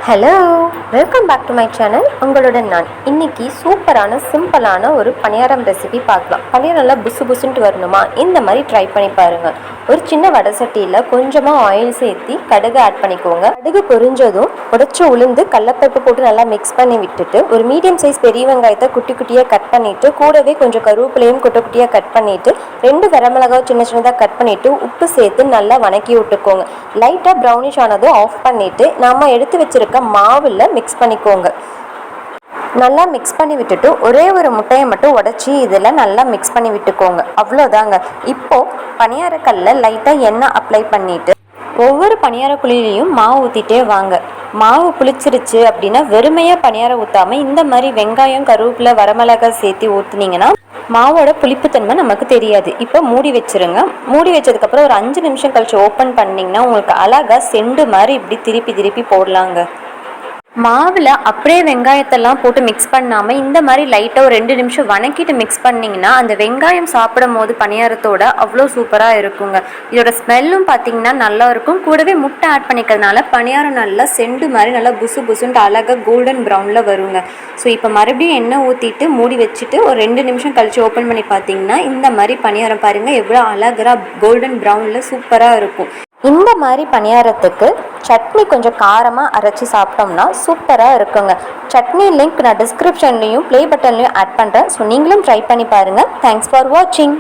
Hello, welcome back to my channel. உங்களுடன் நான் இன்னைக்கு சூப்பரான சிம்பிளான ஒரு பணியாரம் ரெசிபி பார்க்கலாம். பணியாரம் நல்லா புசு புசுன்ட்டு வரணுமா, இந்த மாதிரி ட்ரை பண்ணி பாருங்கள். ஒரு சின்ன வடை சட்டியில் கொஞ்சமாக ஆயில் சேர்த்து கடுகு ஆட் பண்ணிக்கோங்க. கடுகு பொரிஞ்சதும் உடைச்ச உளுந்து கடலப்பருப்பு போட்டு நல்லா மிக்ஸ் பண்ணி விட்டுட்டு ஒரு மீடியம் சைஸ் பெரிய வெங்காயத்தை குட்டி குட்டியாக கட் பண்ணிவிட்டு கூடவே கொஞ்சம் கருவேப்பிலையும் குட்டி குட்டியாக கட் பண்ணிவிட்டு 2 வரமிளகாய் சின்ன சின்னதாக கட் பண்ணிவிட்டு உப்பு சேர்த்து நல்லா வணக்கி விட்டுக்கோங்க. லைட்டாக ப்ரௌனிஷ் ஆனதும் ஆஃப் பண்ணிவிட்டு நம்ம எடுத்து வச்சிருக்க மாவில் மிக்ஸ் பண்ணிக்கோங்க. நல்லா மிக்ஸ் பண்ணி விட்டுட்டு ஒரே ஒரு முட்டையை மட்டும் உடச்சி இதில் நல்லா மிக்ஸ் பண்ணி விட்டுக்கோங்க. அவ்வளோதாங்க. இப்போது பணியாரக்கல்ல லைட்டாக எண்ணெய் அப்ளை பண்ணிவிட்டு ஒவ்வொரு பணியார குழியிலையும் மாவு ஊற்றிட்டே வாங்க. மாவு புளிச்சிருச்சு அப்படின்னா வெறுமையாக பணியாரம் ஊற்றாமல் இந்த மாதிரி வெங்காயம் கருவேப்பிலை வரமிளகாய் சேர்த்து ஊற்றுனீங்கன்னா மாவோட புளிப்புத்தன்மை நமக்கு தெரியாது. இப்போ மூடி வச்சுருங்க. மூடி வச்சதுக்கப்புறம் ஒரு 5 நிமிஷம் கழிச்சு ஓப்பன் பண்ணிங்கன்னா உங்களுக்கு அழகாக செண்டு மாதிரி இப்படி திருப்பி திருப்பி போடலாங்க. மாவில் அப்படியே வெங்காயத்தெல்லாம் போட்டு மிக்ஸ் பண்ணாமல் இந்த மாதிரி லைட்டாக ஒரு 2 நிமிஷம் வணக்கிட்டு மிக்ஸ் பண்ணிங்கன்னா அந்த வெங்காயம் சாப்பிடும் போது பணியாரத்தோட அவ்வளோ சூப்பராக இருக்குங்க. இதோட ஸ்மெல்லும் பார்த்திங்கன்னா நல்லா இருக்கும். கூடவே முட்டை ஆட் பண்ணிக்கிறதுனால பணியாரம் நல்லா செண்டு மாதிரி நல்லா புசு புசுன்ட்டு அழகாக கோல்டன் ப்ரௌனில் வருங்க. ஸோ இப்போ மறுபடியும் எண்ணெய் ஊற்றிட்டு மூடி வச்சுட்டு ஒரு 2 நிமிஷம் கழித்து ஓப்பன் பண்ணி பார்த்தீங்கன்னா இந்த மாதிரி பணியாரம் பாருங்கள் எவ்வளோ அழகாக கோல்டன் ப்ரௌனில் சூப்பராக இருக்கும். இந்த மாதிரி பணியாரத்துக்கு சட்னி கொஞ்சம் காரமாக அரைச்சி சாப்பிட்டோம்னா சூப்பராக இருக்குங்க. சட்னி லிங்க் நான் டிஸ்கிரிப்ஷன்லேயும் ப்ளே பட்டன்லேயும் ஆட் பண்ணுறேன். ஸோ நீங்களும் ட்ரை பண்ணி பாருங்கள். தேங்க்ஸ் ஃபார் வாட்சிங்.